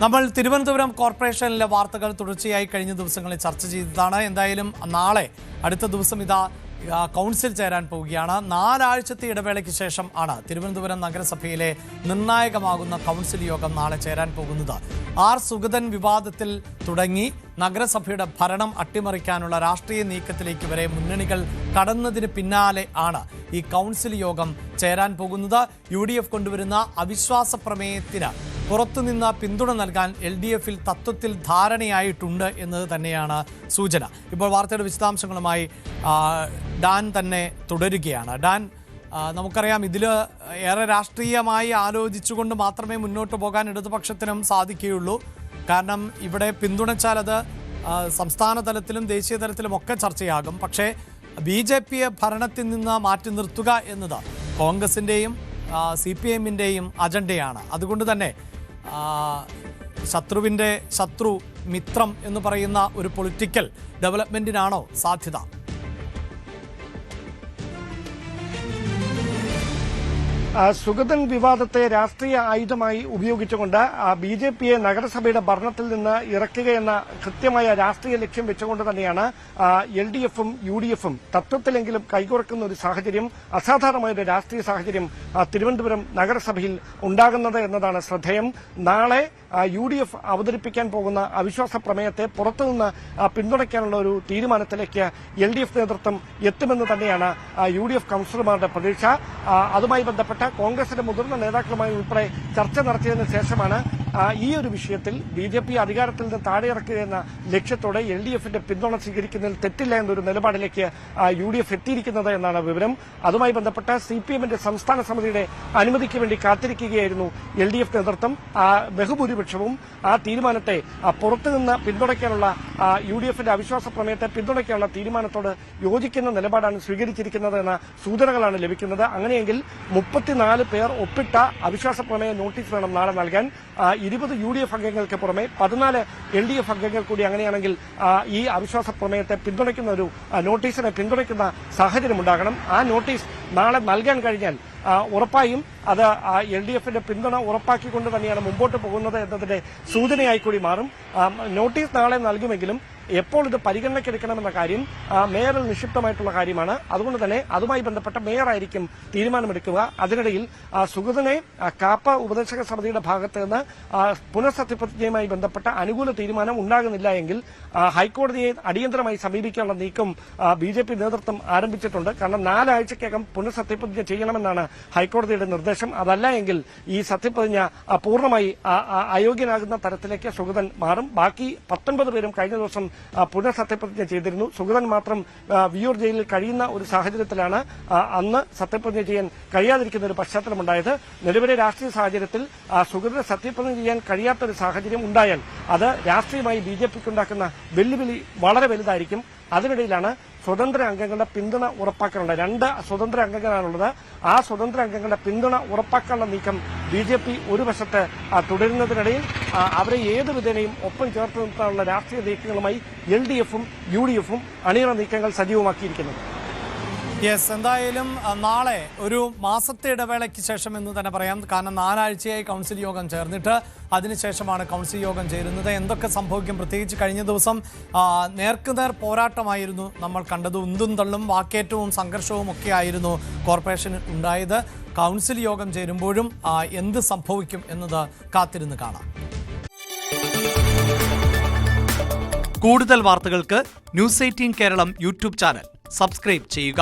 നമ്മൾ തിരുവനന്തപുരം കോർപ്പറേഷനിലെ വാർത്തകൾ തുടർച്ചയായി കഴിഞ്ഞ ദിവസങ്ങളിൽ ചർച്ച ചെയ്തതാണ്. എന്തായാലും നാളെ അടുത്ത ദിവസം ഇതാ കൗൺസിൽ ചേരാൻ പോവുകയാണ്. 4 ആഴ്ചത്തെ ഇടവേളയ്ക്ക് ശേഷം ആണ് തിരുവനന്തപുരം നഗരസഭയിലെ നിർണായകമാകുന്ന കൗൺസിൽ യോഗം നാളെ ചേരാൻ പോകുന്നത്. ആർ സുഗതൻ വിവാദത്തിൽ തുടങ്ങി നഗരസഭയുടെ ഭരണം അട്ടിമറിക്കാനുള്ള രാഷ്ട്രീയ നീക്കത്തിലേക്ക് വരെ മുന്നണികൾ കടന്നതിന് പിന്നാലെ ആണ് ഈ കൗൺസിൽ യോഗം ചേരാൻ പോകുന്നത്. UDF കൊണ്ടുവരുന്ന അവിശ്വാസ പ്രമേയത്തിന് പുറത്തുനിന്ന് പിന്തുണ നൽകാൻ LDFിൽ തത്വത്തിൽ ധാരണയായിട്ടുണ്ട് എന്നത് തന്നെയാണ് സൂചന. ഇപ്പോൾ വാർത്തയുടെ വിശദാംശങ്ങളുമായി ഡാൻ തന്നെ തുടരുകയാണ്. ഡാൻ, നമുക്കറിയാം ഇതിൽ ഏറെ രാഷ്ട്രീയമായി ആലോചിച്ചുകൊണ്ട് മാത്രമേ മുന്നോട്ട് പോകാൻ ഇടതുപക്ഷത്തിനും സാധിക്കുകയുള്ളൂ. കാരണം ഇവിടെ പിന്തുണച്ചാൽ അത് സംസ്ഥാന തലത്തിലും ദേശീയ തലത്തിലും ഒക്കെ ചർച്ചയാകും. പക്ഷേ BJPയെ ഭരണത്തിൽ നിന്ന് മാറ്റി നിർത്തുക എന്നത് കോൺഗ്രസിൻ്റെയും CPMൻ്റെയും അജണ്ടയാണ്. അതുകൊണ്ട് തന്നെ ശത്രുവിൻ്റെ ശത്രു മിത്രം എന്ന് പറയുന്ന ഒരു പൊളിറ്റിക്കൽ ഡെവലപ്മെൻറ്റിനാണോ സാധ്യത? സുഗതൻ വിവാദത്തെ രാഷ്ട്രീയ ആയുധമായി ഉപയോഗിച്ചുകൊണ്ട് BJPയെ നഗരസഭയുടെ ഭരണത്തിൽ നിന്ന് ഇറക്കുകയെന്ന കൃത്യമായ രാഷ്ട്രീയ ലക്ഷ്യം വെച്ചുകൊണ്ട് തന്നെയാണ് LDFും UDFും തത്വത്തിലെങ്കിലും കൈകോർക്കുന്ന ഒരു സാഹചര്യം, അസാധാരണമായ ഒരു രാഷ്ട്രീയ സാഹചര്യം തിരുവനന്തപുരം നഗരസഭയിൽ ഉണ്ടാകുന്നത് എന്നതാണ് ശ്രദ്ധേയം. നാളെ UDF അവതരിപ്പിക്കാൻ പോകുന്ന അവിശ്വാസ പ്രമേയത്തെ പുറത്തുനിന്ന് പിന്തുണയ്ക്കാനുള്ള ഒരു തീരുമാനത്തിലേക്ക് LDF നേതൃത്വം എത്തുമെന്ന് തന്നെയാണ് UDF കൌൺസിലർമാരുടെ പ്രതീക്ഷ. അതുമായി ബന്ധപ്പെട്ട കോൺഗ്രസിന്റെ മുതിർന്ന നേതാക്കളുമായി ഉൾപ്പെടെ ചർച്ച നടത്തിയതിനു ശേഷമാണ് ഈ ഒരു വിഷയത്തിൽ BJP അധികാരത്തിൽ നിന്ന് താഴെയിറക്കുക എന്ന ലക്ഷ്യത്തോടെ LDFിന്റെ പിന്തുണ സ്വീകരിക്കുന്നതിൽ തെറ്റില്ല എന്നൊരു നിലപാടിലേക്ക് UDF എത്തിയിരിക്കുന്നത് എന്നാണ് വിവരം. അതുമായി ബന്ധപ്പെട്ട CPMന്റെ സംസ്ഥാന സമിതിയുടെ അനുമതിക്ക് വേണ്ടി കാത്തിരിക്കുകയായിരുന്നു LDF നേതൃത്വം. ബഹുഭൂരിപക്ഷവും ആ തീരുമാനത്തെ പുറത്തുനിന്ന് പിന്തുണയ്ക്കാനുള്ള UDFിന്റെ അവിശ്വാസ പ്രമേയത്തെ പിന്തുണയ്ക്കാനുള്ള തീരുമാനത്തോട് യോജിക്കുന്ന നിലപാടാണ് സ്വീകരിച്ചിരിക്കുന്നത് എന്ന സൂചനകളാണ് ലഭിക്കുന്നത്. അങ്ങനെയെങ്കിൽ 34 പേർ ഒപ്പിട്ട അവിശ്വാസ പ്രമേയ നോട്ടീസ് വേണം നാളെ നൽകാൻ. 20 UDF അംഗങ്ങൾക്ക് പുറമെ 14 LDF അംഗങ്ങൾ കൂടി അങ്ങനെയാണെങ്കിൽ ഈ അവിശ്വാസ പ്രമേയത്തെ പിന്തുണയ്ക്കുന്ന ഒരു നോട്ടീസിനെ പിന്തുണയ്ക്കുന്ന സാഹചര്യം ഉണ്ടാകണം. ആ നോട്ടീസ് നാളെ നൽകാൻ കഴിഞ്ഞാൽ ഉറപ്പായും അത് LDFിന്റെ പിന്തുണ ഉറപ്പാക്കിക്കൊണ്ട് തന്നെയാണ് മുമ്പോട്ട് പോകുന്നത് എന്നതിന്റെ സൂചനയായി കൂടി മാറും. നോട്ടീസ് നാളെ നൽകുമെങ്കിലും എപ്പോൾ ഇത് പരിഗണനയ്ക്കെടുക്കണമെന്ന കാര്യം മേയറിൽ നിക്ഷിപ്തമായിട്ടുള്ള കാര്യമാണ്. അതുകൊണ്ട് തന്നെ അതുമായി ബന്ധപ്പെട്ട മേയറായിരിക്കും തീരുമാനമെടുക്കുക. അതിനിടയിൽ സുഗതനെ കാപ്പ ഉപദേശക സമിതിയുടെ ഭാഗത്ത് നിന്ന് പുനഃസത്യപ്രതിജ്ഞയുമായി ബന്ധപ്പെട്ട അനുകൂല തീരുമാനം ഉണ്ടാകുന്നില്ല എങ്കിൽ ഹൈക്കോടതിയെ അടിയന്തരമായി സമീപിക്കാനുള്ള നീക്കം BJP നേതൃത്വം ആരംഭിച്ചിട്ടുണ്ട്. കാരണം 4 ആഴ്ചയ്ക്കകം പുനഃസത്യപ്രതിജ്ഞ ചെയ്യണമെന്നാണ് ഹൈക്കോടതിയുടെ നിർദ്ദേശം. അതല്ല എങ്കിൽ ഈ സത്യപ്രതിജ്ഞ പൂർണ്ണമായി അയോഗ്യനാകുന്ന തരത്തിലേക്ക് സുഗതൻ മാറും. ബാക്കി 19 പേരും കഴിഞ്ഞ ദിവസം പുനഃസത്യപ്രതിജ്ഞ ചെയ്തിരുന്നു. സുഗതൻ മാത്രം വിയൂർ ജയിലിൽ കഴിയുന്ന ഒരു സാഹചര്യത്തിലാണ് അന്ന് സത്യപ്രതിജ്ഞ ചെയ്യാൻ കഴിയാതിരിക്കുന്ന ഒരു പശ്ചാത്തലമുണ്ടായത്. നിലവിലെ രാഷ്ട്രീയ സാഹചര്യത്തിൽ സുഗതന് സത്യപ്രതിജ്ഞ ചെയ്യാൻ കഴിയാത്തൊരു സാഹചര്യം ഉണ്ടായാൽ അത് രാഷ്ട്രീയമായി BJPക്കുണ്ടാക്കുന്ന വെല്ലുവിളി വളരെ വലുതായിരിക്കും. അതിനിടയിലാണ് സ്വതന്ത്ര അംഗങ്ങളുടെ പിന്തുണ ഉറപ്പാക്കാനുള്ള 2 സ്വതന്ത്ര അംഗങ്ങളാണുള്ളത്. ആ സ്വതന്ത്ര അംഗങ്ങളുടെ പിന്തുണ ഉറപ്പാക്കാനുള്ള നീക്കം BJP ഒരു വശത്ത് തുടരുന്നതിനിടയിൽ അവരെ ഏത് വിധേനയും ഒപ്പം ചേർത്ത് നിർത്താനുള്ള രാഷ്ട്രീയ നീക്കങ്ങളുമായി LDFും UDFും അണിയറ നീക്കങ്ങൾ സജീവമാക്കിയിരിക്കുന്നു. എന്തായാലും നാളെ ഒരു മാസത്തെ ഇടവേളയ്ക്ക് ശേഷം എന്ന് തന്നെ പറയാം. കാരണം 4 ആഴ്ചയായി കൗൺസിൽ യോഗം ചേർന്നിട്ട് അതിനുശേഷമാണ് കൗൺസിൽ യോഗം ചേരുന്നത്. എന്തൊക്കെ സംഭവിക്കും? പ്രത്യേകിച്ച് കഴിഞ്ഞ ദിവസം നേർക്കുനേർ പോരാട്ടമായിരുന്നു നമ്മൾ കണ്ടത്. ഉന്തും തള്ളും വാക്കേറ്റവും സംഘർഷവും ഒക്കെ ആയിരുന്നു കോർപ്പറേഷൻ ഉണ്ടായത്. കൗൺസിൽ യോഗം ചേരുമ്പോഴും എന്ത് സംഭവിക്കും എന്നത് കാത്തിരുന്ന് കാണാം. കൂടുതൽ വാർത്തകൾക്ക് News 18 Keralam YouTube channel subscribe ചെയ്യുക.